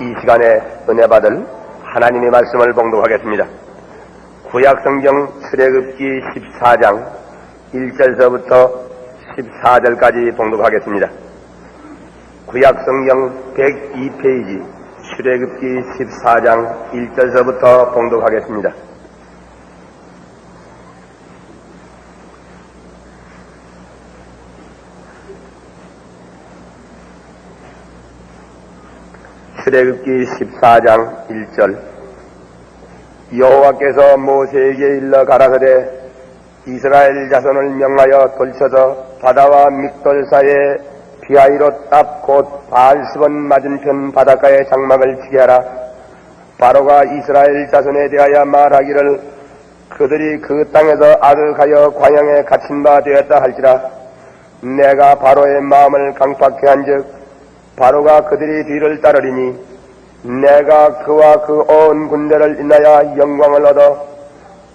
이 시간에 은혜 받을 하나님의 말씀을 봉독하겠습니다. 구약성경 출애굽기 14장 1절서부터 14절까지 봉독하겠습니다. 구약성경 102페이지 출애굽기 14장 1절서부터 봉독하겠습니다. 출애굽기 14장 1절. 여호와께서 모세에게 일러 가라사대 이스라엘 자손을 명하여 돌쳐서 바다와 믹돌 사이에 비하이롯 앞 곧 바알스본 맞은편 바닷가에 장막을 치게 하라. 바로가 이스라엘 자손에 대하여 말하기를 그들이 그 땅에서 아득하여 광야에 갇힌 바 되었다 할지라. 내가 바로의 마음을 강팍케 한즉 바로가 그들이 뒤를 따르리니 내가 그와 그 온 군대를 인하여 영광을 얻어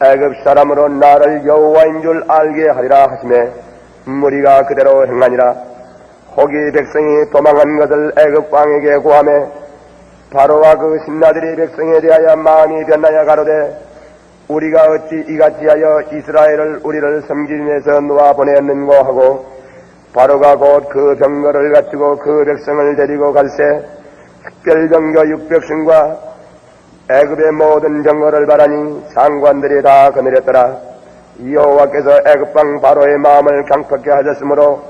애굽 사람으로 나를 여호와인 줄 알게 하리라 하시매 무리가 그대로 행하니라. 혹이 백성이 도망한 것을 애굽 왕에게 고하매 바로와 그 신하들이 백성에 대하여 마음이 변하여 가로되 우리가 어찌 이같이 하여 이스라엘을 우리를 섬기면서 놓아 보내었는고 하고 바로가 곧 그 병거를 갖추고 그 백성을 데리고 갈새 특별병거 600승과 애굽의 모든 병거를 바라니 장관들이 다 거느렸더라. 여호와께서 애굽왕 바로의 마음을 강팍케 하셨으므로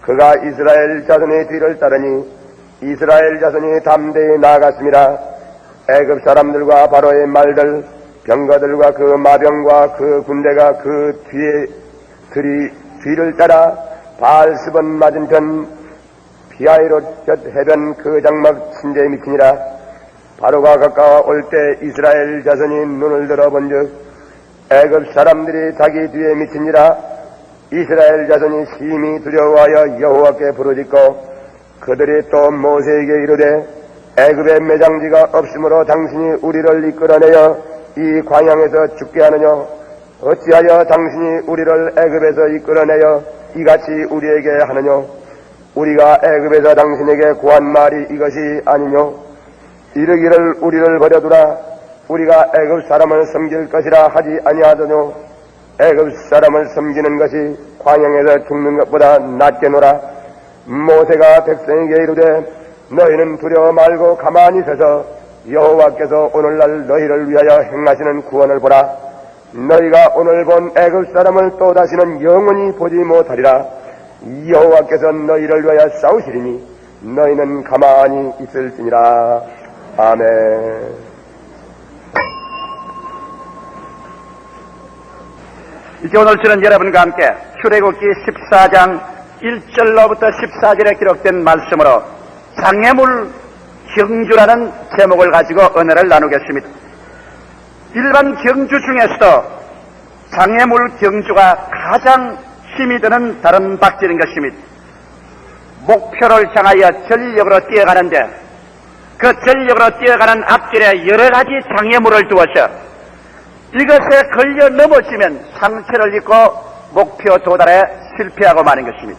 그가 이스라엘 자손의 뒤를 따르니 이스라엘 자손이 담대히 나아갔습니다. 애굽 사람들과 바로의 말들 병거들과 그 마병과 그 군대가 그 뒤를 따라 바알스본 맞은편 비하이롯 곁 해변 그 장막 침대에 미치니라. 바로가 가까워 올 때 이스라엘 자손이 눈을 들어본즉 애굽 사람들이 자기 뒤에 미치니라. 이스라엘 자손이 심히 두려워하여 여호와께 부르짖고 그들이 또 모세에게 이르되 애굽의 매장지가 없으므로 당신이 우리를 이끌어내어 이 광야에서 죽게 하느냐. 어찌하여 당신이 우리를 애굽에서 이끌어내어 이같이 우리에게 하느냐. 우리가 애굽에서 당신에게 구한 말이 이것이 아니뇨. 이르기를 우리를 버려두라. 우리가 애굽 사람을 섬길 것이라 하지 아니하더뇨. 애굽 사람을 섬기는 것이 광야에서 죽는 것보다 낫게노라. 모세가 백성에게 이르되 너희는 두려워 말고 가만히 서서 여호와께서 오늘날 너희를 위하여 행하시는 구원을 보라. 너희가 오늘 본 애굽 사람을 또 다시는 영원히 보지 못하리라. 여호와께서 너희를 위하여 싸우시리니 너희는 가만히 있을지니라. 아멘. 이제 오늘 저는 여러분과 함께 출애굽기 14장 1절로부터 14절에 기록된 말씀으로 장애물 경주라는 제목을 가지고 은혜를 나누겠습니다. 일반 경주 중에서도 장애물 경주가 가장 힘이 드는 다른 박질인 것입니다. 목표를 향하여 전력으로 뛰어가는데 그 전력으로 뛰어가는 앞길에 여러 가지 장애물을 두어서 이것에 걸려 넘어지면 상처를 입고 목표 도달에 실패하고 마는 것입니다.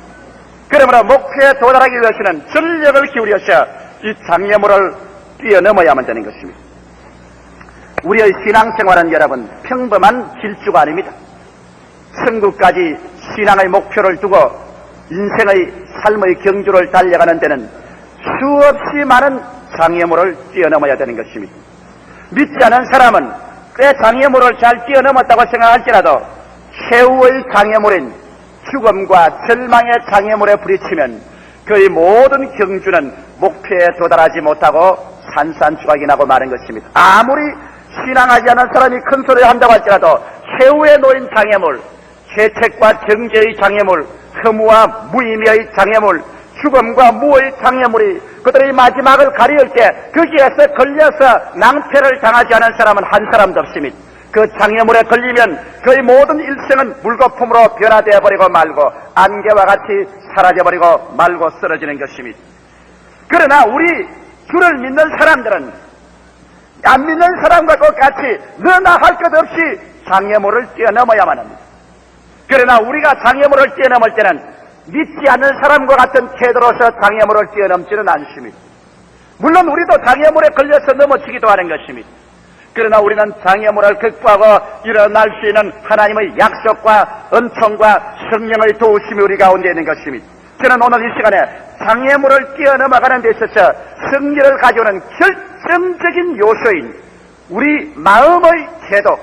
그러므로 목표에 도달하기 위해서는 전력을 기울여서 이 장애물을 뛰어넘어야만 되는 것입니다. 우리의 신앙생활은 여러분 평범한 질주가 아닙니다. 천국까지 신앙의 목표를 두고 인생의 삶의 경주를 달려가는 데는 수없이 많은 장애물을 뛰어넘어야 되는 것입니다. 믿지 않은 사람은 꽤 장애물을 잘 뛰어넘었다고 생각할지라도 최후의 장애물인 죽음과 절망의 장애물에 부딪히면 그의 모든 경주는 목표에 도달하지 못하고 산산조각이 나고 마는 것입니다. 아무리 신앙하지 않은 사람이 큰 소리를 한다고 할지라도 최후에 놓인 장애물, 죄책과 정죄의 장애물, 허무와 무의미의 장애물, 죽음과 무의 장애물이 그들의 마지막을 가리울 때 거기에서 걸려서 낭패를 당하지 않은 사람은 한 사람도 없습니다. 그 장애물에 걸리면 그의 모든 일생은 물거품으로 변화되어 버리고 말고 안개와 같이 사라져버리고 말고 쓰러지는 것입니다. 그러나 우리 주를 믿는 사람들은 안 믿는 사람과 똑같이 너나 할 것 없이 장애물을 뛰어넘어야만 합니다. 그러나 우리가 장애물을 뛰어넘을 때는 믿지 않는 사람과 같은 태도로서 장애물을 뛰어넘지는 않습니다. 물론 우리도 장애물에 걸려서 넘어지기도 하는 것입니다. 그러나 우리는 장애물을 극복하고 일어날 수 있는 하나님의 약속과 은총과 성령의 도우심이 우리 가운데 있는 것입니다. 저는 오늘 이 시간에 장애물을 뛰어넘어가는 데 있어서 승리를 가져오는 결정적인 요소인 우리 마음의 태도,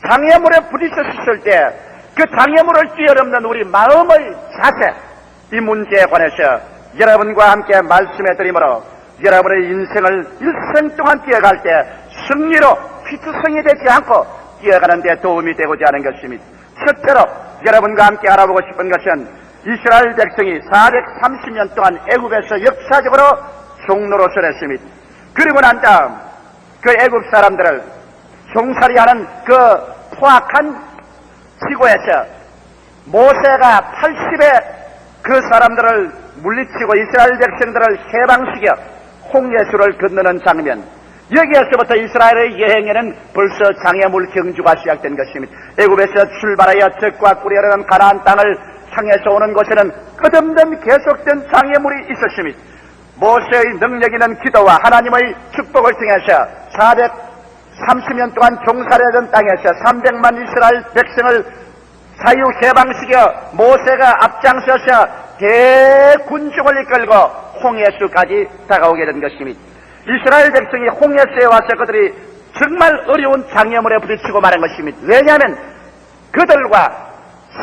장애물에 부딪혔을 때 그 장애물을 뛰어넘는 우리 마음의 자세, 이 문제에 관해서 여러분과 함께 말씀해 드리므로 여러분의 인생을 일생 동안 뛰어갈 때 승리로 휘투성이 되지 않고 뛰어가는 데 도움이 되고자 하는 것입니다. 첫째로 여러분과 함께 알아보고 싶은 것은 이스라엘 백성이 430년 동안 애굽에서 역사적으로 종노릇을 했습니다. 그리고 난 다음 그 애굽 사람들을 종살이하는 그 포악한 지구에서 모세가 80의 그 사람들을 물리치고 이스라엘 백성들을 해방시켜 홍해수를 건너는 장면, 여기에서부터 이스라엘의 여행에는 벌써 장애물 경주가 시작된 것입니다. 애굽에서 출발하여 적과 꿀이 흐르는 가나안 땅을 향해서 오는 곳에는 끝없는 계속된 장애물이 있었습니다. 모세의 능력 있는 기도와 하나님의 축복을 통해서 430년 동안 종살이하던 땅에서 300만 이스라엘 백성을 자유 해방시켜 모세가 앞장서서 대군중을 이끌고 홍해수까지 다가오게 된 것입니다. 이스라엘 백성이 홍해수에 와서 그들이 정말 어려운 장애물에 부딪히고 마는 것입니다. 왜냐하면 그들과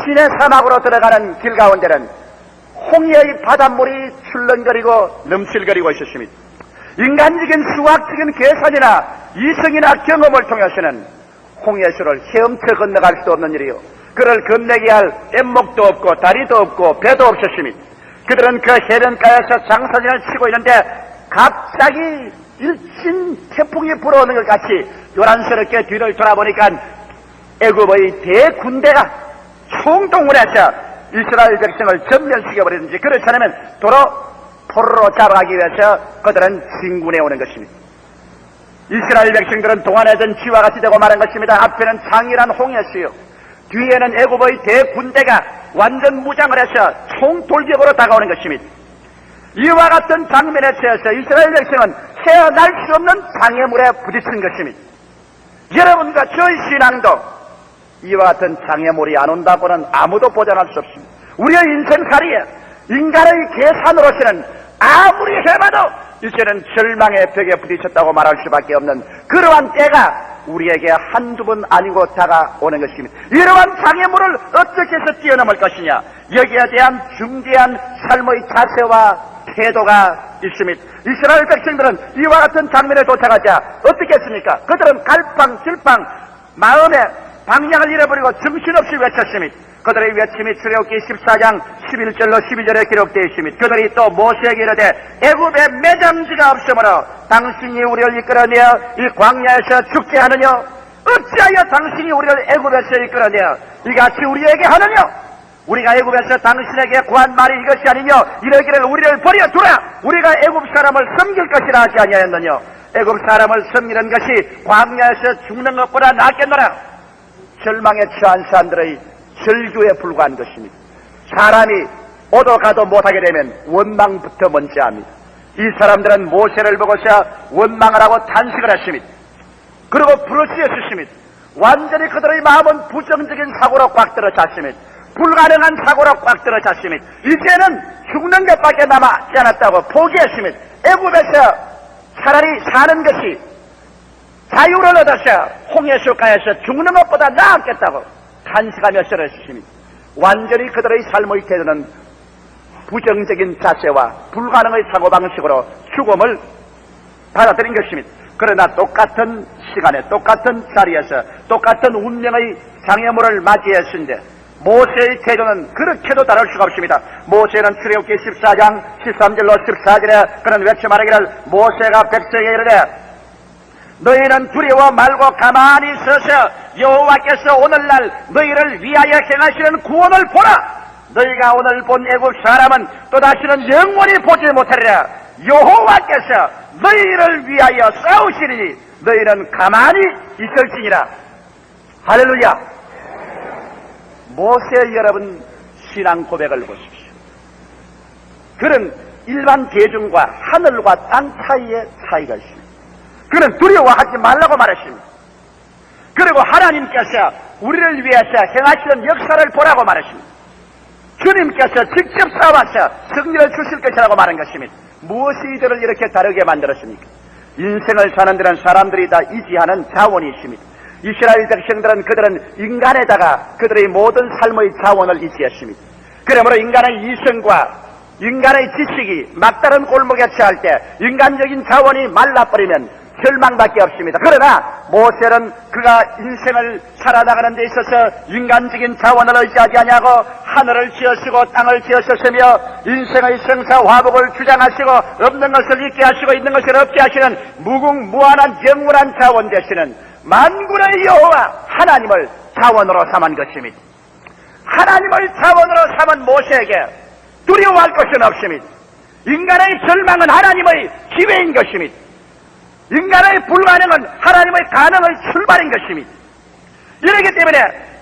시내 사막으로 들어가는 길 가운데는 홍해의 바닷물이 출렁거리고 넘실거리고 있었습니다. 인간적인 수학적인 계산이나 이성이나 경험을 통해서는 홍해수를 헤엄쳐 건너갈 수 없는 일이요, 그를 건너게 할 뗏목도 없고 다리도 없고 배도 없었습니다. 그들은 그 해변가에서 장사진을 치고 있는데 갑자기 일진 태풍이 불어오는 것 같이 요란스럽게 뒤를 돌아보니까 애굽의 대군대가 총동을 해서 이스라엘 백성을 전멸시켜버리든지 그렇지 않으면 도로 포로로 잡아가기 위해서 그들은 진군해 오는 것입니다. 이스라엘 백성들은 동안에던 쥐와 같이 되고 마는 것입니다. 앞에는 장이란 홍해수요, 뒤에는 애굽의 대군대가 완전 무장을 해서 총돌격으로 다가오는 것입니다. 이와 같은 장면에 처해서 이스라엘 백성은 헤어날 수 없는 장애물에 부딪힌 것입니다. 여러분과 저의 신앙도 이와 같은 장애물이 안 온다고는 아무도 보장할 수 없습니다. 우리의 인생살이에 인간의 계산으로서는 아무리 해봐도 이제는 절망의 벽에 부딪혔다고 말할 수밖에 없는 그러한 때가 우리에게 한두 번 아니고 다가오는 것입니다. 이러한 장애물을 어떻게 해서 뛰어넘을 것이냐, 여기에 대한 중대한 삶의 자세와 태도가 있습니다. 이스라엘 백성들은 이와 같은 장면에 도착하자 어떻게 했습니까? 그들은 갈팡질팡 마음의 방향을 잃어버리고 정신없이 외쳤습니다. 그들의 외침이 출애굽기 14장 11절로 12절에 기록되어 있습니다. 그들이 또 모세에게 이르되 애굽에 매장지가 없으므로 당신이 우리를 이끌어내어 이 광야에서 죽게 하느냐? 어찌하여 당신이 우리를 애굽에서 이끌어내어 이같이 우리에게 하느냐? 우리가 애굽에서 당신에게 구한 말이 이것이 아니며 이러기를 우리를 버려두라, 우리가 애굽 사람을 섬길 것이라 하지 아니하였느냐? 애굽 사람을 섬기는 것이 광야에서 죽는 것보다 낫겠노라. 절망에 처한 사람들의 절규에 불과한 것입니다. 사람이 오도 가도 못하게 되면 원망부터 먼저 합니다. 이 사람들은 모세를 보고서 원망을 하고 탄식을 했습니다. 그리고 부르짖었습니다. 완전히 그들의 마음은 부정적인 사고로 꽉 들어찼습니다. 불가능한 사고로 꽉 들어찼습니다. 이제는 죽는 것밖에 남지 않았다고 포기했습니다. 애굽에서 차라리 사는 것이 자유를 얻어서 홍해수가에서 죽는 것보다 나았겠다고 탄식하며 쓰러졌습니다. 완전히 그들의 삶의 태도는 부정적인 자세와 불가능의 사고방식으로 죽음을 받아들인 것입니다. 그러나 똑같은 시간에 똑같은 자리에서 똑같은 운명의 장애물을 맞이했는데 모세의 태도는 그렇게도 다를 수가 없습니다. 모세는 출애굽기 14장 13절로 14절에 그런 외쳐 말하기를 모세가 백성에게 이르되 너희는 두려워 말고 가만히 서서 여호와께서 오늘날 너희를 위하여 행하시는 구원을 보라. 너희가 오늘 본 애굽 사람은 또다시는 영원히 보지 못하리라. 여호와께서 너희를 위하여 싸우시리니 너희는 가만히 있을지니라. 할렐루야. 모세 여러분 신앙 고백을 보십시오. 그는 일반 대중과 하늘과 땅 사이의 차이가 있습니다. 그는 두려워하지 말라고 말했습니다. 그리고 하나님께서 우리를 위해서 행하시는 역사를 보라고 말했습니다. 주님께서 직접 싸워서 승리를 주실 것이라고 말한 것입니다. 무엇이 이들을 이렇게 다르게 만들었습니까? 인생을 사는 데는 사람들이 다 이지하는 자원이 있습니다. 이스라엘 백성들은 그들은 인간에다가 그들의 모든 삶의 자원을 이지했습니다. 그러므로 인간의 이성과 인간의 지식이 막다른 골목에 처할 때 인간적인 자원이 말라버리면 절망밖에 없습니다. 그러나 모세는 그가 인생을 살아나가는 데 있어서 인간적인 자원을 의지하지 아니하고 하늘을 지으시고 땅을 지으셨으며 인생의 생사화복을 주장하시고 없는 것을 있게 하시고 있는 것을 없게 하시는 무궁무한한 영원한 자원 되시는 만군의 여호와 하나님을 자원으로 삼은 것입니다. 하나님을 자원으로 삼은 모세에게 두려워할 것은 없습니다. 인간의 절망은 하나님의 기회인 것입니다. 인간의 불가능은 하나님의 가능의 출발인 것입니다. 이러기 때문에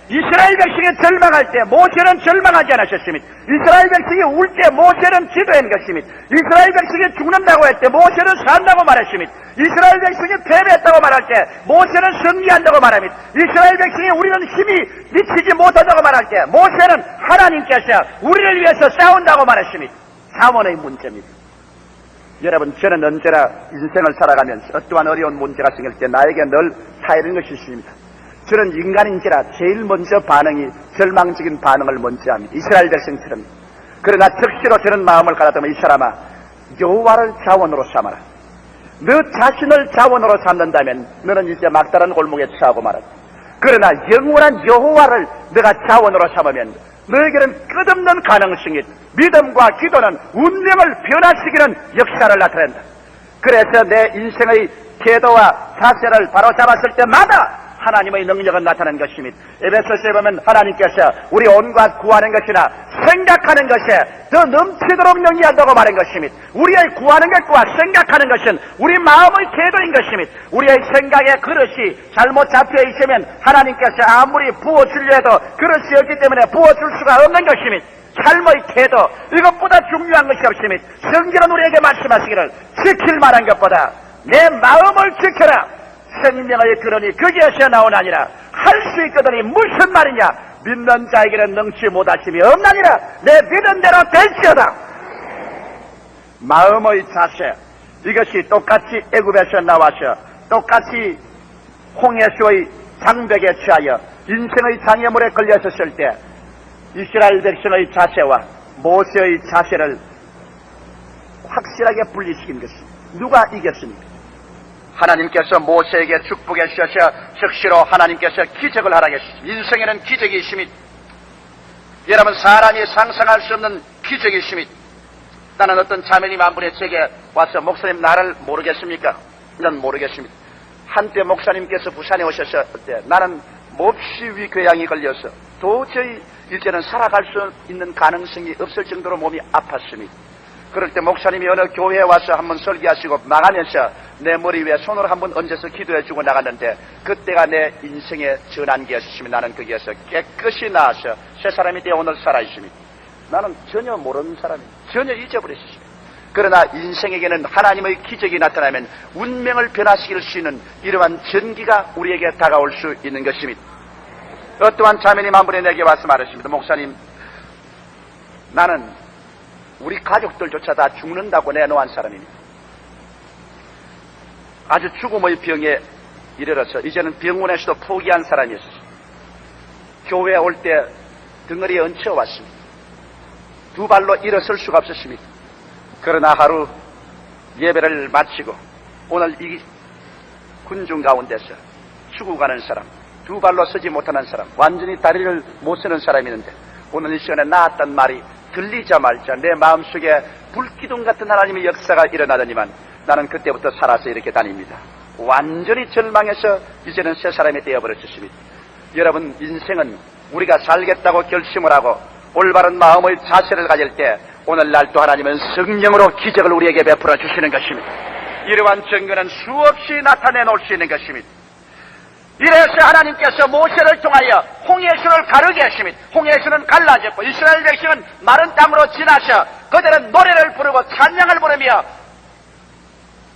이스라엘 백성이 절망할 때 모세는 절망하지 않으셨습니다. 이스라엘 백성이 울 때 모세는 기도한 것입니다. 이스라엘 백성이 죽는다고 할 때 모세는 산다고 말했습니다. 이스라엘 백성이 패배했다고 말할 때 모세는 승리한다고 말합니다. 이스라엘 백성이 우리는 힘이 미치지 못한다고 말할 때 모세는 하나님께서 우리를 위해서 싸운다고 말했습니다. 자원의 문제입니다. 여러분, 저는 언제나 인생을 살아가면서 어떠한 어려운 문제가 생길 때 나에게 늘 사이는 것이 있습니다. 저는 인간인지라 제일 먼저 반응이 절망적인 반응을 먼저 합니다. 이스라엘 백성처럼. 그러나 적시로 저는 마음을 가다듬어 이 사람아, 여호와를 자원으로 삼아라. 너 자신을 자원으로 삼는다면 너는 이제 막다른 골목에 처하고 말았다. 그러나 영원한 여호와를 너가 자원으로 삼으면 너에게는 끝없는 가능성이 있다. 믿음과 기도는 운명을 변화시키는 역사를 나타낸다. 그래서 내 인생의 태도와 자세를 바로잡았을 때마다 하나님의 능력은 나타나는 것입니다. 에베소서에 보면 하나님께서 우리 온갖 구하는 것이나 생각하는 것에 더 넘치도록 능력한다고 말한 것입니다. 우리의 구하는 것과 생각하는 것은 우리 마음의 태도인 것입니다. 우리의 생각의 그릇이 잘못 잡혀 있으면 하나님께서 아무리 부어주려 해도 그릇이 없기 때문에 부어줄 수가 없는 것입니다. 삶의 태도, 이것보다 중요한 것이 없습니다. 성경은 우리에게 말씀하시기를 지킬 만한 것보다 내 마음을 지켜라. 생명의 근원이 거기에서 나오나니라. 할 수 있거든이 무슨 말이냐. 믿는 자에게는 능치 못하심이 없나니라. 내 믿은 대로 될지어다. 마음의 자세, 이것이 똑같이 애굽에서 나와서 똑같이 홍해수의 장벽에 취하여 인생의 장애물에 걸렸었을 때 이스라엘 백성의 자세와 모세의 자세를 확실하게 분리시킨 것입니다. 누가 이겼습니까? 하나님께서 모세에게 축복해 주셔서 즉시로 하나님께서 기적을 하라 하셨습니다. 인생에는 기적이 있습니다. 여러분, 사람이 상상할 수 없는 기적이 있습니다. 나는 어떤 자매님 한 분이 제게 와서 목사님 나를 모르겠습니까? 난 모르겠습니다. 한때 목사님께서 부산에 오셨을 때 나는 몹시 위궤양이 걸려서 도저히 이제는 살아갈 수 있는 가능성이 없을 정도로 몸이 아팠습니다. 그럴 때 목사님이 어느 교회에 와서 한번 설교하시고 나가면서 내 머리 위에 손을 한번 얹어서 기도해주고 나갔는데 그때가 내 인생의 전환기였습니다. 나는 거기에서 깨끗이 나아서 새 사람이 되어 오늘 살아있습니다. 나는 전혀 모르는 사람입니다. 전혀 잊어버렸습니다. 그러나 인생에게는 하나님의 기적이 나타나면 운명을 변화시킬 수 있는 이러한 전기가 우리에게 다가올 수 있는 것입니다. 어떠한 자매님 한 분이 내게 와서 말했습니다. 목사님, 나는 우리 가족들조차 다 죽는다고 내놓은 사람입니다. 아주 죽음의 병에 이르러서 이제는 병원에서도 포기한 사람이었어요. 교회에 올 때 덩어리에 얹혀왔습니다. 두 발로 일어설 수가 없었습니다. 그러나 하루 예배를 마치고 오늘 이 군중 가운데서 죽어가는 사람, 두 발로 서지 못하는 사람, 완전히 다리를 못 서는 사람이 있는데 오늘 이 시간에 나왔단 말이 들리자마자 내 마음속에 불기둥 같은 하나님의 역사가 일어나더니만 나는 그때부터 살아서 이렇게 다닙니다. 완전히 절망해서 이제는 새 사람이 되어버렸습니다. 여러분, 인생은 우리가 살겠다고 결심을 하고 올바른 마음의 자세를 가질 때 오늘날 또 하나님은 성령으로 기적을 우리에게 베풀어 주시는 것입니다. 이러한 증거는 수없이 나타내 놓을 수 있는 것입니다. 이래서 하나님께서 모세를 통하여 홍해수를 가르게 하십니다. 홍해수는 갈라졌고 이스라엘 백성은 마른 땅으로 지나서 그들은 노래를 부르고 찬양을 부르며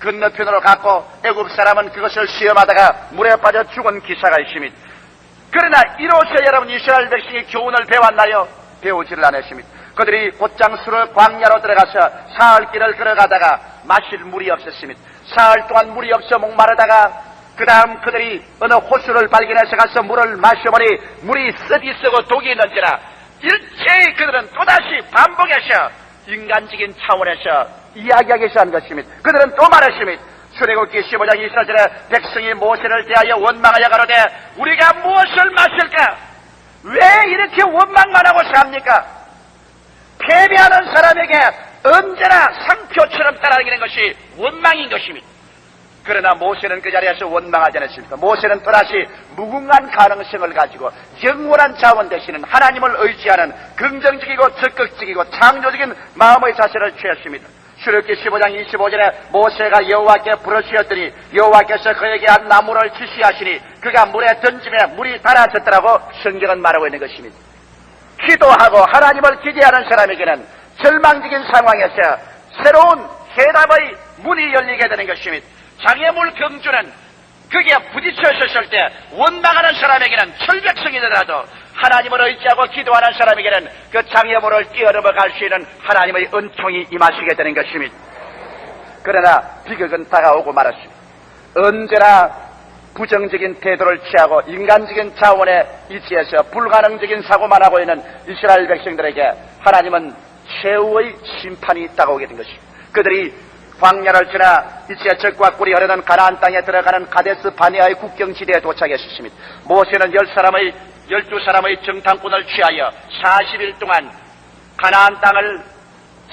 건너편으로 갔고 애굽 사람은 그것을 시험하다가 물에 빠져 죽은 기사가 있습니다. 그러나 이로써 여러분 이스라엘 백성이 교훈을 배웠나요? 배우지를 않았습니다. 그들이 곧장수로 광야로 들어가서 사흘 길을 걸어가다가 마실 물이 없었습니다. 사흘 동안 물이 없어 목마르다가 그 다음 그들이 어느 호수를 발견해서 가서 물을 마셔보니 물이 습이 쓰고 독이 있는지라 일체의 그들은 또다시 반복해서 인간적인 차원에서 이야기하기 시작한 것입니다. 그들은 또 말했습니다. 출애굽기 15장 24절에 백성이 모세를 대하여 원망하여 가로되 우리가 무엇을 마실까? 왜 이렇게 원망만 하고 삽니까? 패배하는 사람에게 언제나 상표처럼 따라다니는 것이 원망인 것입니다. 그러나 모세는 그 자리에서 원망하지 않았습니까? 모세는 또다시 무궁한 가능성을 가지고 영원한 자원 되시는 하나님을 의지하는 긍정적이고 적극적이고 창조적인 마음의 자세를 취했습니다. 출애굽기 15장 25절에 모세가 여호와께 부르짖었더니 여호와께서 그에게 한 나무를 지시하시니 그가 물에 던지며 물이 달아졌더라고 성경은 말하고 있는 것입니다. 기도하고 하나님을 기대하는 사람에게는 절망적인 상황에서 새로운 해답의 문이 열리게 되는 것입니다. 장애물 경주는 거기에 부딪혀졌을 때 원망하는 사람에게는 철벽성이 되더라도 하나님을 의지하고 기도하는 사람에게는 그 장애물을 뛰어넘어 갈 수 있는 하나님의 은총이 임하시게 되는 것입니다. 그러나 비극은 다가오고 말았습니다. 언제나 부정적인 태도를 취하고 인간적인 자원에 이치해서 불가능적인 사고만 하고 있는 이스라엘 백성들에게 하나님은 최후의 심판이 다가오게 된 것입니다. 그들이 광야를 지나 이치에 적과 꿀이 흐르는 가나안 땅에 들어가는 가데스 바네아의 국경지대에 도착했습니다. 모세는 12사람의 정탐꾼을 취하여 40일 동안 가나안 땅을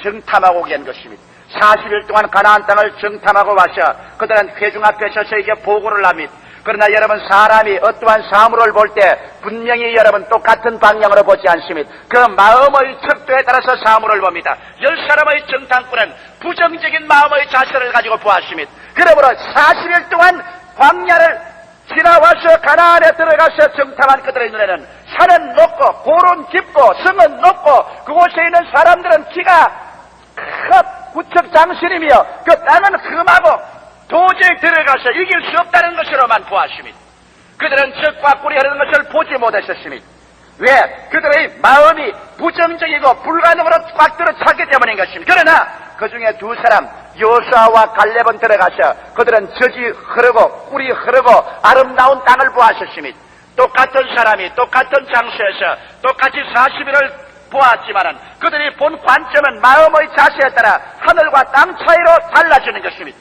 정탐하고 오게 한 것입니다. 40일 동안 가나안 땅을 정탐하고 와서 그들은 회중 앞에 서서 이게 보고를 합니다. 그러나 여러분 사람이 어떠한 사물을 볼 때 분명히 여러분 똑같은 방향으로 보지 않습니다. 그 마음의 척도에 따라서 사물을 봅니다. 10사람의 정탐꾼은 부정적인 마음의 자세를 가지고 보았습니다. 그러므로 40일 동안 광야를 지나와서 가나안에 들어가서 정탐한 그들의 눈에는 산은 높고 고른 깊고 성은 높고 그곳에 있는 사람들은 키가 구척장신이며 그 땅은 험하고 도저히 들어가서 이길 수 없다는 것으로만 보았습니다. 그들은 적과 꿀이 흐르는 것을 보지 못했었습니다. 왜? 그들의 마음이 부정적이고 불가능으로 꽉 들어찼기 때문인 것입니다. 그러나 그 중에 두 사람 여호수아와 갈렙은 들어가서 그들은 젖이 흐르고 꿀이 흐르고 아름다운 땅을 보았었습니다. 똑같은 사람이 똑같은 장소에서 똑같이 40일을 보았지만은 그들이 본 관점은 마음의 자세에 따라 하늘과 땅 차이로 달라지는 것입니다.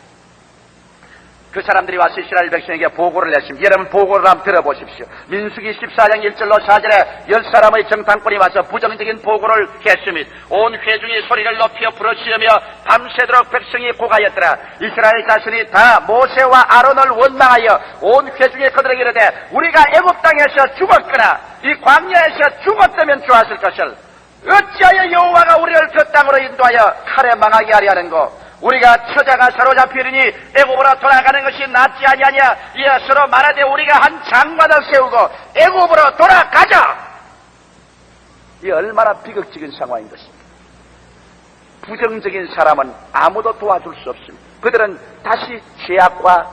그 사람들이 와서 이스라엘 백성에게 보고를 했습니다. 여러분 보고를 한번 들어보십시오. 민수기 14장 1절로 4절에 10사람의 정탐꾼이 와서 부정적인 보고를 했습니다. 온 회중이 소리를 높여 부르짖으며 밤새도록 백성이 고가였더라. 이스라엘 자손이 다 모세와 아론을 원망하여 온 회중이 그들에게 이르되 우리가 애굽 땅에서 죽었거나 이 광야에서 죽었다면 좋았을 것을 어찌하여 여호와가 우리를 그 땅으로 인도하여 칼에 망하게 하려 하는고 우리가 처자가 사로잡히리니 애굽으로 돌아가는 것이 낫지 아니하냐. 이에 서로 말하되 우리가 한 장관을 세우고 애굽으로 돌아가자. 이 얼마나 비극적인 상황인 것입니까? 부정적인 사람은 아무도 도와줄 수 없습니다. 그들은 다시 죄악과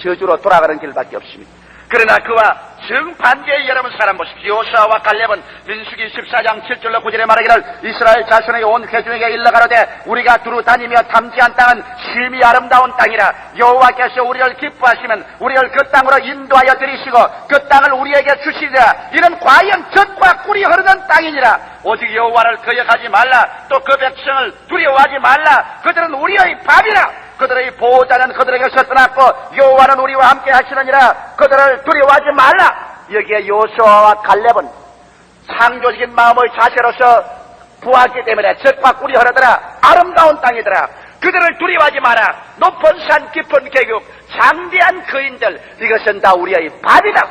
저주로 돌아가는 길밖에 없습니다. 그러나 그와 정반대의 여러분 사람 보십시오. 여호수아와 갈렙은 민수기 14장 7절로 9절에 말하기를 이스라엘 자손에게 온 회중에게 일러가로되 우리가 두루 다니며 탐지한 땅은 심히 아름다운 땅이라. 여호와께서 우리를 기뻐하시면 우리를 그 땅으로 인도하여 들이시고 그 땅을 우리에게 주시리라. 이는 과연 젖과 꿀이 흐르는 땅이니라. 오직 여호와를 거역하지 말라. 또 그 백성을 두려워하지 말라. 그들은 우리의 밥이라. 그들의 보호자는 그들에게서 떠났고 여호와는 우리와 함께 하시느니라. 그들을 두려워하지 말라. 여기에 여호수아와 갈렙은 창조적인 마음의 자세로서 보았기 때문에 젖과 꿀이 흐르더라. 아름다운 땅이더라. 그들을 두려워하지 마라. 높은 산 깊은 계곡 장대한 거인들 이것은 다 우리의 밥이다.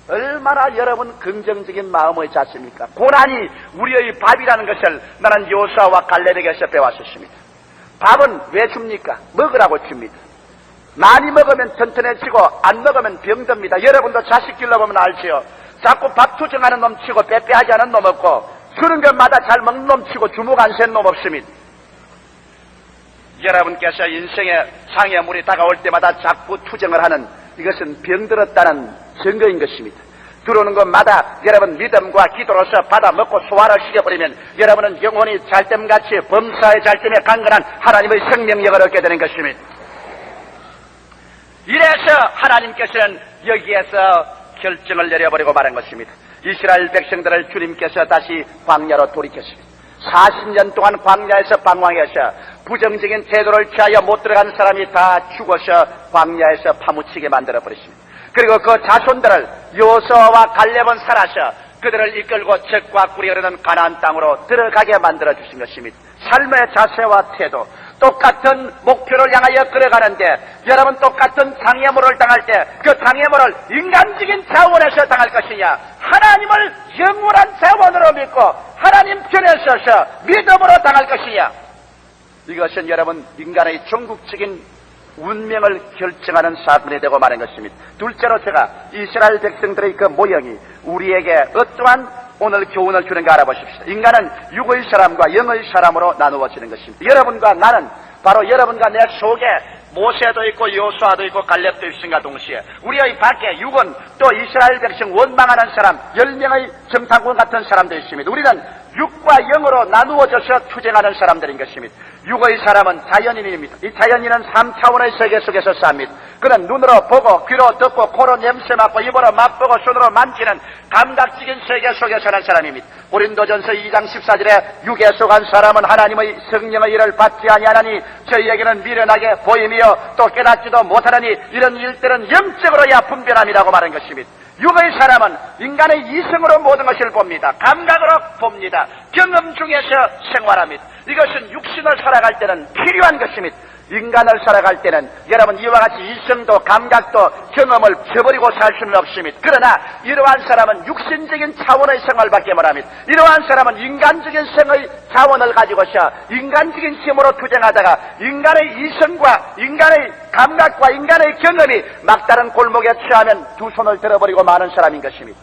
얼마나 여러분 긍정적인 마음의 자세입니까? 고난이 우리의 밥이라는 것을 나는 여호수아와 갈렙에게서 배웠었습니다. 밥은 왜 줍니까? 먹으라고 줍니다. 많이 먹으면 튼튼해지고 안 먹으면 병듭니다. 여러분도 자식 길러보면 알지요. 자꾸 밥 투정하는 놈 치고 빼빼하지 않은 놈 없고 주는 것마다 잘 먹는 놈 치고 주먹 안 센 놈 없습니다. 여러분께서 인생의 장애물이 다가올 때마다 자꾸 투정을 하는 이것은 병들었다는 증거인 것입니다. 들어오는 것마다 여러분 믿음과 기도로서 받아먹고 소화를 시켜버리면 여러분은 영혼이 잘됨같이 범사의 잘됨에 강건한 하나님의 생명력을 얻게 되는 것입니다. 이래서 하나님께서는 여기에서 결정을 내려버리고 말한 것입니다. 이스라엘 백성들을 주님께서 다시 광야로 돌이켰습니다. 40년 동안 광야에서 방황해서 부정적인 태도를 취하여 못 들어간 사람이 다 죽어서 광야에서 파묻히게 만들어버렸습니다. 그리고 그 자손들을 요수아와 갈렙은 살아서 그들을 이끌고 적과 꿀이 흐르는 가나안 땅으로 들어가게 만들어 주신 것입니다. 삶의 자세와 태도, 똑같은 목표를 향하여 걸어가는데 여러분 똑같은 장애물을 당할 때 그 장애물을 인간적인 차원에서 당할 것이냐, 하나님을 영원한 자원으로 믿고 하나님 편에 서서 믿음으로 당할 것이냐, 이것은 여러분 인간의 종국적인 운명을 결정하는 사건이 되고 마는 것입니다. 둘째로 제가 이스라엘 백성들의 그 모형이 우리에게 어떠한 오늘 교훈을 주는가 알아보십시오. 인간은 육의 사람과 영의 사람으로 나누어지는 것입니다. 여러분과 나는 바로 여러분과 내 속에 모세도 있고 요수아도 있고 갈렙도 있음과 동시에 우리의 밖에 육은 또 이스라엘 백성 원망하는 사람 10명의 정탐꾼 같은 사람도 있습니다. 우리는 육과 영으로 나누어져서 투쟁하는 사람들인 것입니다. 육의 사람은 자연인입니다. 이 자연인은 3차원의 세계 속에서 삽니다. 그는 눈으로 보고 귀로 듣고 코로 냄새 맡고 입으로 맛보고 손으로 만지는 감각적인 세계 속에 사는 사람입니다. 고린도전서 2장 14절에 육에 속한 사람은 하나님의 성령의 일을 받지 아니하나니 저희에게는 미련하게 보이며 또 깨닫지도 못하나니 이런 일들은 영적으로야 분별함이라고 말한 것입니다. 육의 사람은 인간의 이성으로 모든 것을 봅니다. 감각으로 봅니다. 경험 중에서 생활합니다. 이것은 육신을 살아갈 때는 필요한 것입니다. 인간을 살아갈 때는 여러분 이와 같이 이성도 감각도 경험을 저버리고 살 수는 없습니다. 그러나 이러한 사람은 육신적인 차원의 생활밖에 못합니다. 이러한 사람은 인간적인 생의 자원을 가지고서 인간적인 힘으로 투쟁하다가 인간의 이성과 인간의 감각과 인간의 경험이 막다른 골목에 취하면 두 손을 들어버리고 마는 사람인 것입니다.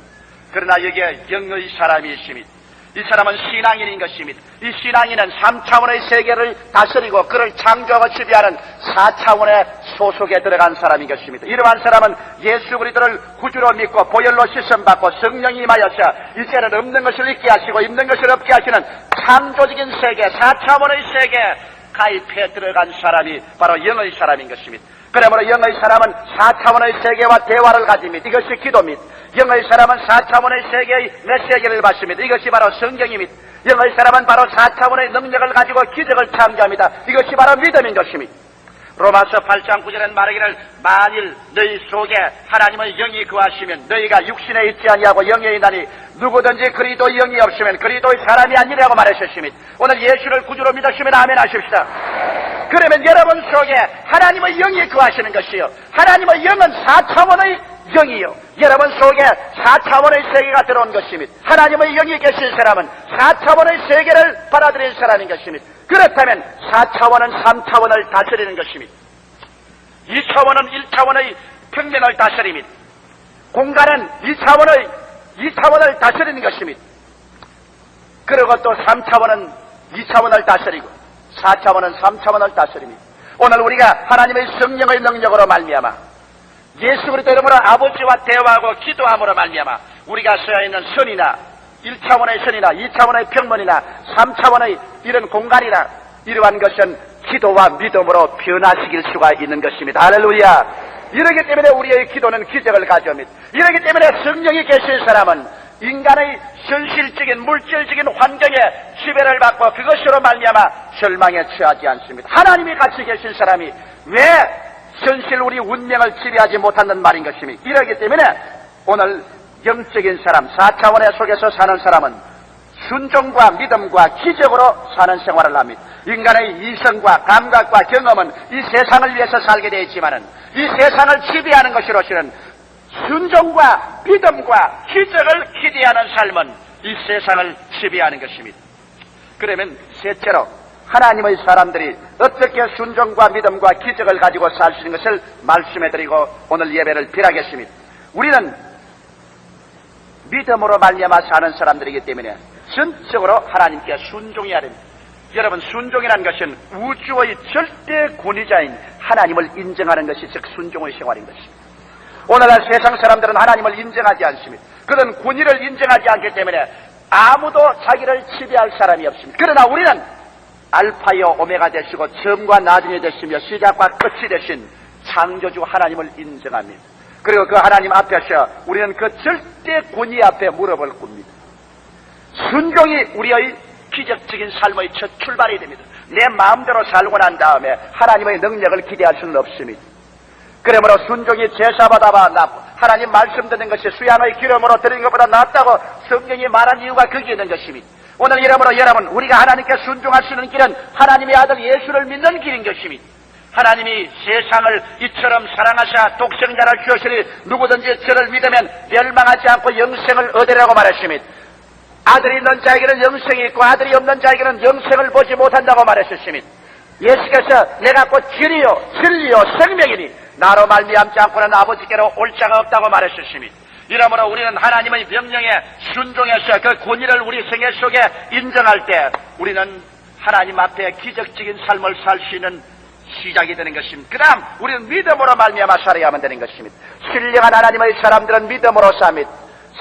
그러나 여기에 영의 사람이 있습니다. 이 사람은 신앙인인 것입니다. 이 신앙인은 3차원의 세계를 다스리고 그를 창조하고 지배하는 4차원의 소속에 들어간 사람인 것입니다. 이러한 사람은 예수 그리스도를 구주로 믿고 보혈로 씻음받고 성령이 임하여서 이제는 없는 것을 있게 하시고 있는 것을 없게 하시는 창조적인 세계 4차원의 세계에 가입해 들어간 사람이 바로 영의 사람인 것입니다. 그러므로 영의 사람은 4차원의 세계와 대화를 가집니다. 이것이 기도입니다. 영의 사람은 4차원의 세계의 메시지를 받습니다. 이것이 바로 성경입니다. 영의 사람은 바로 4차원의 능력을 가지고 기적을 참조합니다. 이것이 바로 믿음인 것입니다. 로마서 8장 9절엔 말하기를 만일 너희 속에 하나님의 영이 거하시면 너희가 육신에 있지 아니하고 영에 있나니 누구든지 그리스도의 영이 없으면 그리스도의 사람이 아니라고 말하셨습니다. 오늘 예수를 구주로 믿으시면 아멘 하십시다. 그러면 여러분 속에 하나님의 영이 거하시는 것이요, 하나님의 영은 4차원의 영이요, 여러분 속에 4차원의 세계가 들어온 것입니다. 하나님의 영이 계신 사람은 4차원의 세계를 받아들인 사람인 것입니다. 그렇다면 4차원은 3차원을 다스리는 것입니다. 2차원은 1차원의 평면을 다스립니다. 공간은 2차원을 다스리는 것입니다. 그리고 또 3차원은 2차원을 다스리고 4차원은 3차원을 다스립니다. 오늘 우리가 하나님의 성령의 능력으로 말미암아 예수 그리스도 이름으로 아버지와 대화하고 기도함으로 말미암아 우리가 써야 있는 선이나 1차원의 선이나 2차원의 평면이나 3차원의 이런 공간이나 이러한 것은 기도와 믿음으로 변화시킬 수가 있는 것입니다. 할렐루야. 이러기 때문에 우리의 기도는 기적을 가져옵니다. 이러기 때문에 성령이 계신 사람은 인간의 현실적인 물질적인 환경에 지배를 받고 그것으로 말미암아 절망에 처하지 않습니다. 하나님이 같이 계신 사람이 왜 현실 우리 운명을 지배하지 못한다는 말인 것입니다. 이러기 때문에 오늘 영적인 사람, 4차원의 속에서 사는 사람은 순종과 믿음과 기적으로 사는 생활을 합니다. 인간의 이성과 감각과 경험은 이 세상을 위해서 살게 되어 있지만은 이 세상을 지배하는 것으로서는 순종과 믿음과 기적을 기대하는 삶은 이 세상을 지배하는 것입니다. 그러면 셋째로 하나님의 사람들이 어떻게 순종과 믿음과 기적을 가지고 살 수 있는 것을 말씀해드리고 오늘 예배를 빌하겠습니다. 우리는 믿음으로 말미암아 사는 사람들이기 때문에 전적으로 하나님께 순종해야 됩니다. 여러분, 순종이라는 것은 우주의 절대 권위자인 하나님을 인정하는 것이 즉 순종의 생활인 것입니다. 오늘날 세상 사람들은 하나님을 인정하지 않습니다. 그런 권위를 인정하지 않기 때문에 아무도 자기를 지배할 사람이 없습니다. 그러나 우리는 알파요 오메가 되시고 처음과 나중에 되시며 시작과 끝이 되신 창조주 하나님을 인정합니다. 그리고 그 하나님 앞에서 우리는 그 절대 권위 앞에 무릎을 꿇습니다. 순종이 우리의 기적적인 삶의 첫 출발이 됩니다. 내 마음대로 살고 난 다음에 하나님의 능력을 기대할 수는 없습니다. 그러므로 순종이 제사받아봐 하나님 말씀 듣는 것이 수양의 기름으로 드리는 것보다 낫다고 성경이 말한 이유가 거기에 있는 것입니다. 오늘 이러므로 여러분, 우리가 하나님께 순종할 수 있는 길은 하나님의 아들 예수를 믿는 길인 것입니다. 하나님이 세상을 이처럼 사랑하사 독생자를 주시니 누구든지 저를 믿으면 멸망하지 않고 영생을 얻으라고 말했습니다. 아들이 있는 자에게는 영생이 있고 아들이 없는 자에게는 영생을 보지 못한다고 말했습니다. 예수께서 내가 곧 길이요 진리요 생명이니 나로 말미암지 않고는 아버지께로 올 자가 없다고 말했습니다. 이러므로 우리는 하나님의 명령에 순종해서 그 권위를 우리 생애 속에 인정할 때 우리는 하나님 앞에 기적적인 삶을 살 수 있는 시작이 되는 것입니다. 그 다음 우리는 믿음으로 말미암아 살아야만 되는 것입니다. 신령한 하나님의 사람들은 믿음으로 삽니다.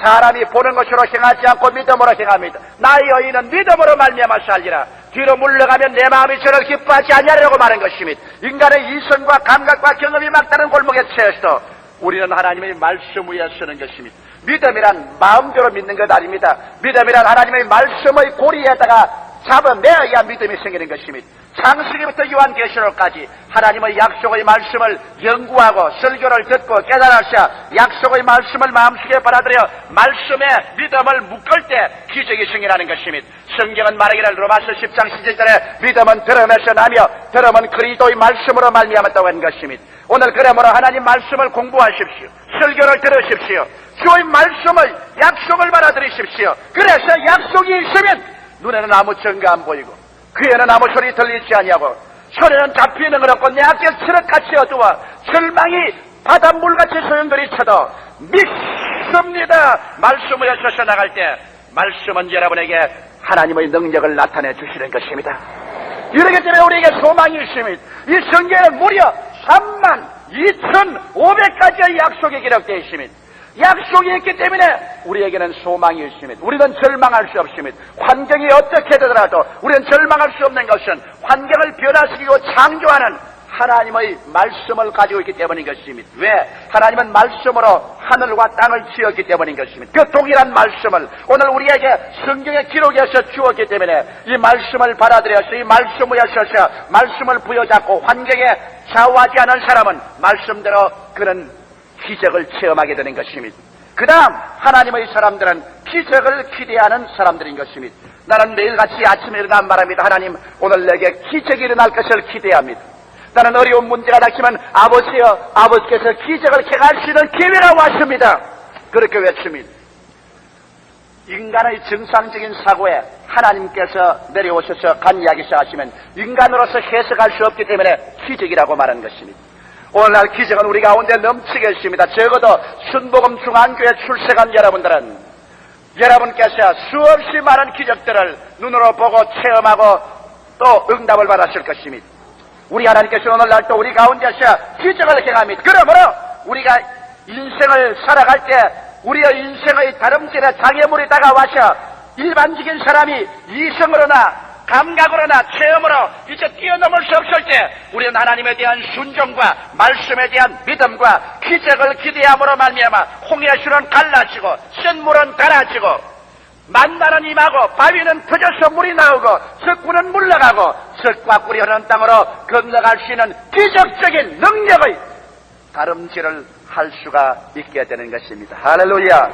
사람이 보는 것으로 행하지 않고 믿음으로 행합니다. 나의 의인은 믿음으로 말미암아 살리라. 뒤로 물러가면 내 마음이 저를 기뻐하지 아니하리라고 말한 것입니다. 인간의 이성과 감각과 경험이 막다른 골목에 처해서 우리는 하나님의 말씀 위에 서는 것입니다. 믿음이란 마음대로 믿는 것 아닙니다. 믿음이란 하나님의 말씀의 고리에다가 잡아내야 믿음이 생기는 것입니다. 창세기부터 요한계시록까지 하나님의 약속의 말씀을 연구하고 설교를 듣고 깨달아서 약속의 말씀을 마음속에 받아들여 말씀에 믿음을 묶을 때 기적이 생기라는 것입니다. 성경은 말하기를 로마서 10장 17절에 믿음은 들음에서 나며 들음은 그리스도의 말씀으로 말미암았다고 하는 것입니다. 오늘 그러므로 하나님 말씀을 공부하십시오. 설교를 들으십시오. 주의 말씀의 약속을 받아들이십시오. 그래서 약속이 있으면 눈에는 아무 증거 안 보이고 귀에는 아무 소리 들리지 아니하고 손에는 잡히는 건 없고 내 앞에 트럭같이 어두워 절망이 바닷물같이 소용돌이 쳐도 믿습니다. 말씀 위에 서서 나갈 때 말씀은 여러분에게 하나님의 능력을 나타내 주시는 것입니다. 이렇기 때문에 우리에게 소망이 있습니다. 이 성경에는 무려 32,500가지의 약속이 기록되어 있습니다. 약속이 있기 때문에 우리에게는 소망이 있습니다. 우리는 절망할 수 없습니다. 환경이 어떻게 되더라도 우리는 절망할 수 없는 것은 환경을 변화시키고 창조하는 하나님의 말씀을 가지고 있기 때문인 것입니다. 왜? 하나님은 말씀으로 하늘과 땅을 지었기 때문인 것입니다. 그 동일한 말씀을 오늘 우리에게 성경의 기록에서 주었기 때문에 이 말씀을 받아들여서 이 말씀 위에 서서 말씀을 부여잡고 환경에 좌우하지 않은 사람은 말씀대로 그는 기적을 체험하게 되는 것입니다. 그 다음 하나님의 사람들은 기적을 기대하는 사람들인 것입니다. 나는 매일같이 아침에 일어나 말합니다. 하나님, 오늘 내게 기적이 일어날 것을 기대합니다. 나는 어려운 문제가 닥치면 아버지여, 아버지께서 기적을 행할 수 있는 기회가 왔습니다. 그렇게 외칩니다. 인간의 정상적인 사고에 하나님께서 내려오셔서 간이야기 시작하시면 인간으로서 해석할 수 없기 때문에 기적이라고 말하는 것입니다. 오늘날 기적은 우리 가운데 넘치게 있습니다. 적어도 순복음 중앙교회 출석한 여러분들은 여러분께서 수없이 많은 기적들을 눈으로 보고 체험하고 또 응답을 받았을 것입니다. 우리 하나님께서 오늘날 또 우리 가운데서 기적을 행합니다. 그러므로 우리가 인생을 살아갈 때 우리의 인생의 다름질에 장애물이 다가와서 일반적인 사람이 이성으로나 감각으로나 체험으로 이제 뛰어넘을 수 없을 때 우리는 하나님에 대한 순종과 말씀에 대한 믿음과 기적을 기대함으로 말미암아 홍해수는 갈라지고 쓴물은 갈아지고 만나는 임하고 바위는 터져서 물이 나오고 석구는 물러가고 석과 꿀이 흐르는 땅으로 건너갈 수 있는 기적적인 능력의 다름질을 할 수가 있게 되는 것입니다. 할렐루야.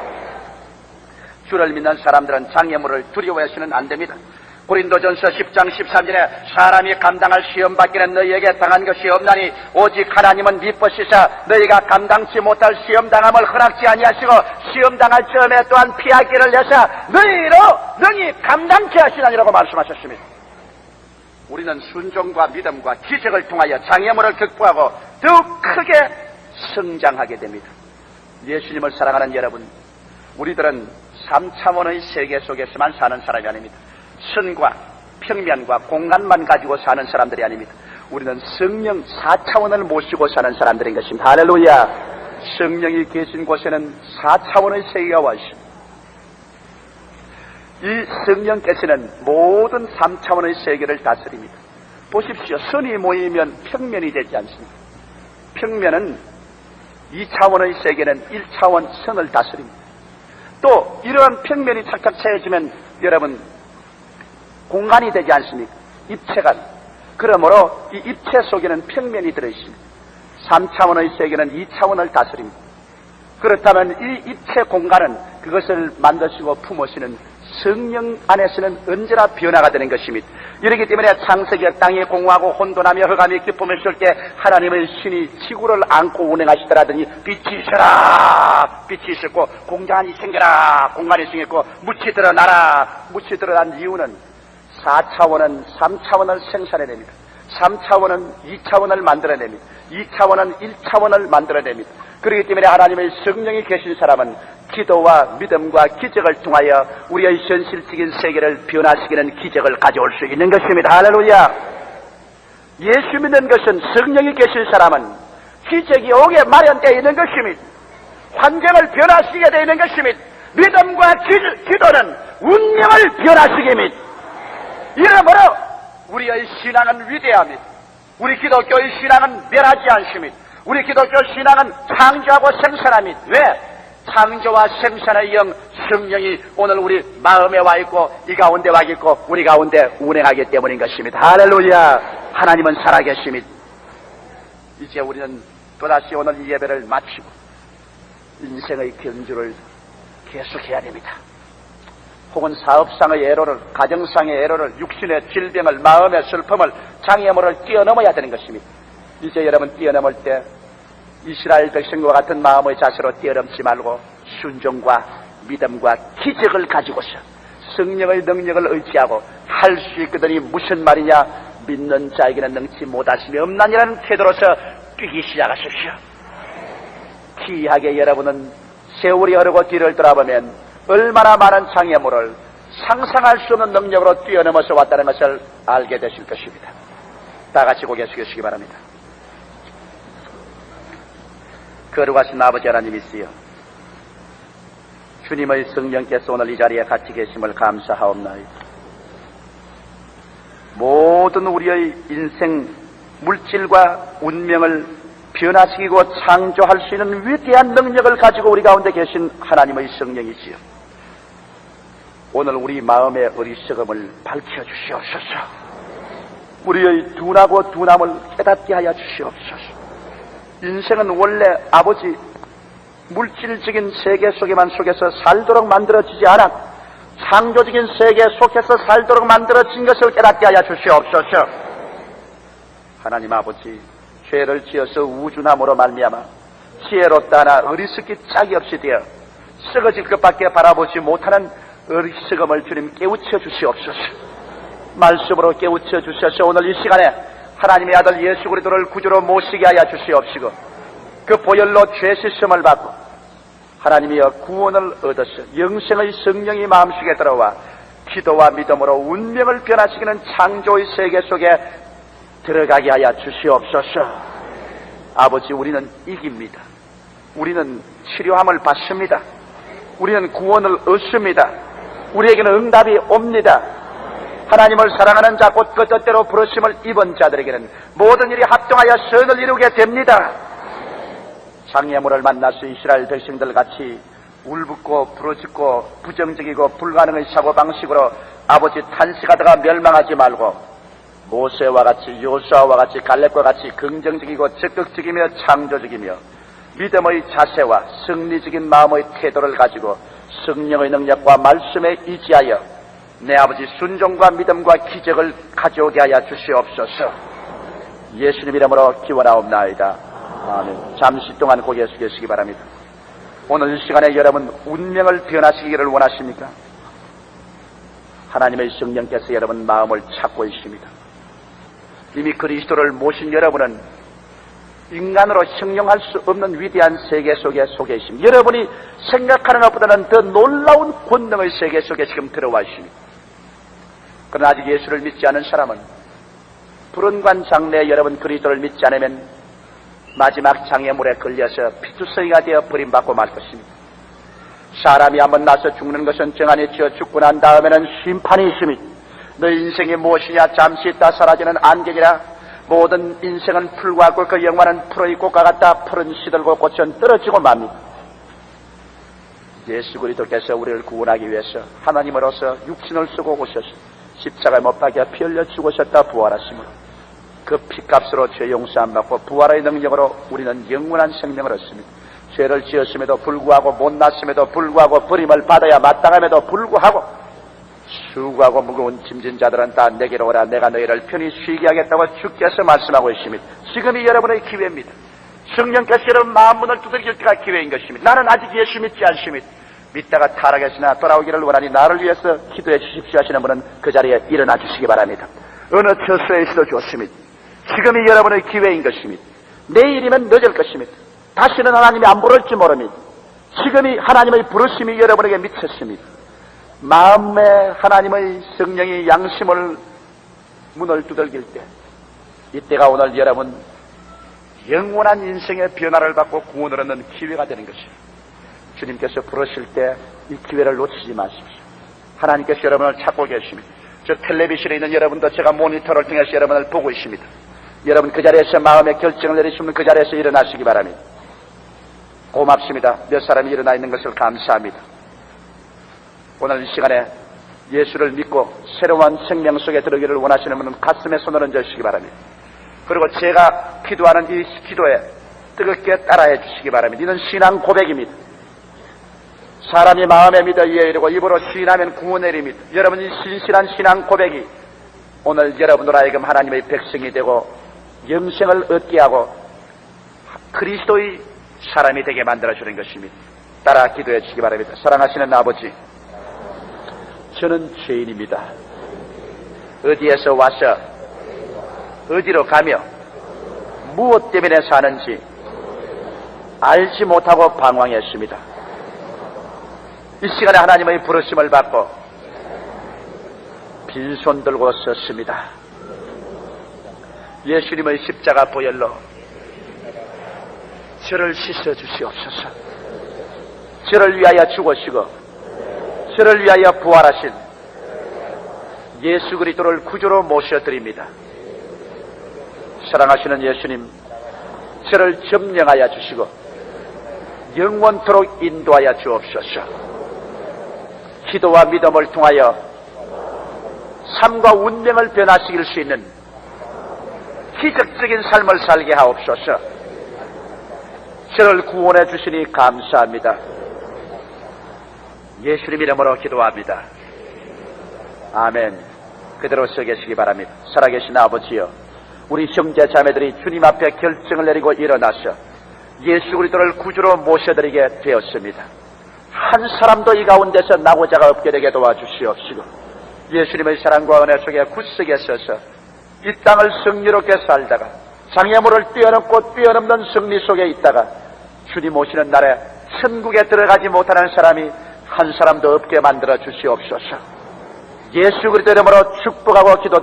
주를 믿는 사람들은 장애물을 두려워해서는 안 됩니다. 고린도전서 10장 13절에 사람이 감당할 시험 받기는 너희에게 당한 것이 없나니 오직 하나님은 미쁘시사 너희가 감당치 못할 시험 당함을 허락지 아니하시고 시험 당할 점에 또한 피하기를 내사 너희로 능히 감당케 하시나니라고 말씀하셨습니다. 우리는 순종과 믿음과 기적을 통하여 장애물을 극복하고 더욱 크게 성장하게 됩니다. 예수님을 사랑하는 여러분, 우리들은 3차원의 세계 속에서만 사는 사람이 아닙니다. 선과 평면과 공간만 가지고 사는 사람들이 아닙니다. 우리는 성령 4차원을 모시고 사는 사람들인 것입니다. 할렐루야. 성령이 계신 곳에는 4차원의 세계가 와 있습니다. 이 성령께서는 모든 3차원의 세계를 다스립니다. 보십시오. 선이 모이면 평면이 되지 않습니다. 평면은 2차원의 세계는 1차원 선을 다스립니다. 또 이러한 평면이 착착 채워지면 여러분 공간이 되지 않습니까? 입체가. 그러므로 이 입체 속에는 평면이 들어있습니다. 3차원의 세계는 2차원을 다스립니다. 그렇다면 이 입체 공간은 그것을 만드시고 품으시는 성령 안에서는 언제나 변화가 되는 것입니다. 이렇기 때문에 창세기에 땅이 공허하고 혼돈하며 흑암이 깊음을 쏠 때 하나님의 신이 지구를 안고 운행하시더라더니 빛이 있어라, 빛이 있었고 공간이 생겨라, 공간이 생겼고 묻이 드러나라, 묻이 드러난 이유는 4차원은 3차원을 생산해냅니다. 3차원은 2차원을 만들어냅니다. 2차원은 1차원을 만들어냅니다. 그렇기 때문에 하나님의 성령이 계신 사람은 기도와 믿음과 기적을 통하여 우리의 현실적인 세계를 변화시키는 기적을 가져올 수 있는 것입니다. 할렐루야. 예수 믿는 것은 성령이 계신 사람은 기적이 오게 마련되어 있는 것입니다. 환경을 변화시키게 되어 있는 것입니다. 믿음과 기도는 운명을 변화시킵니다. 이러므로 우리의 신앙은 위대합니다. 우리 기독교의 신앙은 멸하지 않습니다. 우리 기독교 신앙은 창조하고 생산합니다. 왜? 창조와 생산의 영 성령이 오늘 우리 마음에 와 있고 이 가운데 와 있고 우리 가운데 운행하기 때문인 것입니다. 할렐루야. 하나님은 살아계십니다. 이제 우리는 또다시 오늘 이 예배를 마치고 인생의 경주를 계속해야 됩니다. 혹은 사업상의 애로를, 가정상의 애로를, 육신의 질병을, 마음의 슬픔을, 장애물을 뛰어넘어야 되는 것입니다. 이제 여러분 뛰어넘을 때 이스라엘 백성과 같은 마음의 자세로 뛰어넘지 말고 순종과 믿음과 기적을 가지고서 성령의 능력을 의지하고 할 수 있거든이 무슨 말이냐, 믿는 자에게는 능치 못하심이 없나니라는 태도로서 뛰기 시작하십시오. 기이하게 여러분은 세월이 흐르고 뒤를 돌아보면 얼마나 많은 장애물을 상상할 수 없는 능력으로 뛰어넘어서 왔다는 것을 알게 되실 것입니다. 다 같이 고개 숙이시기 바랍니다. 거룩하신 아버지 하나님이시여, 주님의 성령께서 오늘 이 자리에 같이 계심을 감사하옵나이다. 모든 우리의 인생 물질과 운명을 변화시키고 창조할 수 있는 위대한 능력을 가지고 우리 가운데 계신 하나님의 성령이시여, 오늘 우리 마음의 어리석음을 밝혀주시옵소서. 우리의 둔하고 둔함을 깨닫게 하여 주시옵소서. 인생은 원래 아버지 물질적인 세계 속에서 살도록 만들어지지 않아 창조적인 세계 속에서 살도록 만들어진 것을 깨닫게 하여 주시옵소서. 하나님 아버지, 죄를 지어서 우준함으로 말미암아 지혜롭다 하나 어리석기 짝이 없이 되어 썩어질 것밖에 바라보지 못하는 어리석음을 주님 깨우쳐 주시옵소서. 말씀으로 깨우쳐 주셔서 오늘 이 시간에 하나님의 아들 예수 그리스도를 구주로 모시게 하여 주시옵시고 그 보혈로 죄 씻음을 받고 하나님이여 구원을 얻어서 영생의 성령이 마음속에 들어와 기도와 믿음으로 운명을 변화시키는 창조의 세계 속에 들어가게 하여 주시옵소서. 아버지, 우리는 이깁니다. 우리는 치료함을 받습니다. 우리는 구원을 얻습니다. 우리에게는 응답이 옵니다. 하나님을 사랑하는 자 곧 그 뜻대로 부르심을 입은 자들에게는 모든 일이 합동하여 선을 이루게 됩니다. 장애물을 만나서 이스라엘 백성들 같이 울붓고 부러지고 부정적이고 불가능의 사고방식으로 아버지 탄식하다가 멸망하지 말고 모세와 같이 요수아와 같이 갈렙과 같이 긍정적이고 적극적이며 창조적이며 믿음의 자세와 승리적인 마음의 태도를 가지고 성령의 능력과 말씀에 의지하여 내 아버지 순종과 믿음과 기적을 가져오게 하여 주시옵소서. 예수님 이름으로 기원하옵나이다. 아멘. 잠시 동안 고개 숙이시기 바랍니다. 오늘 이 시간에 여러분 운명을 변화시키기를 원하십니까? 하나님의 성령께서 여러분 마음을 찾고 있습니다. 이미 그리스도를 모신 여러분은 인간으로 형용할 수 없는 위대한 세계 속에 계십니다. 여러분이 생각하는 것보다는 더 놀라운 권능의 세계 속에 지금 들어와 있습니다. 그러나 아직 예수를 믿지 않은 사람은 불운관 장래에 여러분 그리스도를 믿지 않으면 마지막 장애물에 걸려서 피투성이가 되어 버림받고 말 것입니다. 사람이 한번 나서 죽는 것은 정한이지어 죽고 난 다음에는 심판이 있습니다. 너 인생이 무엇이냐? 잠시 있다 사라지는 안개이라. 모든 인생은 풀과 같고 그 영화는 풀의 꽃과 같다. 풀은 시들고 꽃은 떨어지고 맙니다. 예수 그리스도께서 우리를 구원하기 위해서 하나님으로서 육신을 쓰고 오셔서 십자가에 못 박혀 피 흘려 죽으셨다 부활하심으로 그 피값으로 죄 용서함 받고 부활의 능력으로 우리는 영원한 생명을 얻습니다. 죄를 지었음에도 불구하고 못났음에도 불구하고 버림을 받아야 마땅함에도 불구하고 수고하고 무거운 짐진 자들은 다 내게로 오라. 내가 너희를 편히 쉬게 하겠다고 주께서 말씀하고 있습니다. 지금이 여러분의 기회입니다. 성령께서 여러분 마음문을 두들길 때가 기회인 것입니다. 나는 아직 예수 믿지 않습니다. 믿다가 타락했으나 돌아오기를 원하니 나를 위해서 기도해 주십시오 하시는 분은 그 자리에 일어나 주시기 바랍니다. 어느 처소에 있어도 좋습니다. 지금이 여러분의 기회인 것입니다. 내일이면 늦을 것입니다. 다시는 하나님이 안 부를지 모릅니다. 지금이 하나님의 부르심이 여러분에게 미쳤습니다. 마음에 하나님의 성령이 양심을 문을 두들길 때 이때가 오늘 여러분 영원한 인생의 변화를 받고 구원을 얻는 기회가 되는 것입니다. 주님께서 부르실 때 이 기회를 놓치지 마십시오. 하나님께서 여러분을 찾고 계십니다. 저 텔레비전에 있는 여러분도 제가 모니터를 통해서 여러분을 보고 있습니다. 여러분 그 자리에서 마음의 결정을 내리시면 그 자리에서 일어나시기 바랍니다. 고맙습니다. 몇 사람이 일어나 있는 것을 감사합니다. 오늘 이 시간에 예수를 믿고 새로운 생명 속에 들어오기를 원하시는 분은 가슴에 손을 얹으시기 바랍니다. 그리고 제가 기도하는 이 기도에 뜨겁게 따라해 주시기 바랍니다. 이는 신앙 고백입니다. 사람이 마음에 믿어 이에 이르고 입으로 시인하면 구원에 이릅니다. 여러분이 신실한 신앙 고백이 오늘 여러분들 하여금 하나님의 백성이 되고 영생을 얻게 하고 그리스도의 사람이 되게 만들어주는 것입니다. 따라 기도해 주시기 바랍니다. 사랑하시는 아버지, 저는 죄인입니다. 어디에서 와서 어디로 가며 무엇 때문에 사는지 알지 못하고 방황했습니다. 이 시간에 하나님의 부르심을 받고 빈손 들고 섰습니다. 예수님의 십자가 보혈로 저를 씻어 주시옵소서. 저를 위하여 죽으시고 저를 위하여 부활하신 예수 그리스도를 구주로 모셔드립니다. 사랑하시는 예수님, 저를 점령하여 주시고 영원토록 인도하여 주옵소서. 기도와 믿음을 통하여 삶과 운명을 변화시킬 수 있는 기적적인 삶을 살게 하옵소서. 저를 구원해 주시니 감사합니다. 예수님 이름으로 기도합니다. 아멘. 그대로 서 계시기 바랍니다. 살아계신 아버지여, 우리 형제 자매들이 주님 앞에 결정을 내리고 일어나서 예수 그리스도를 구주로 모셔드리게 되었습니다. 한 사람도 이 가운데서 나고자가 없게 되게 도와주시옵시고 예수님의 사랑과 은혜 속에 굳세게 서서 이 땅을 승리롭게 살다가 장애물을 뛰어넘고 뛰어넘는 승리 속에 있다가 주님 오시는 날에 천국에 들어가지 못하는 사람이 한 사람도 없게 만들어 주시옵소서. 예수 그리스도 이름으로 축복하고 기도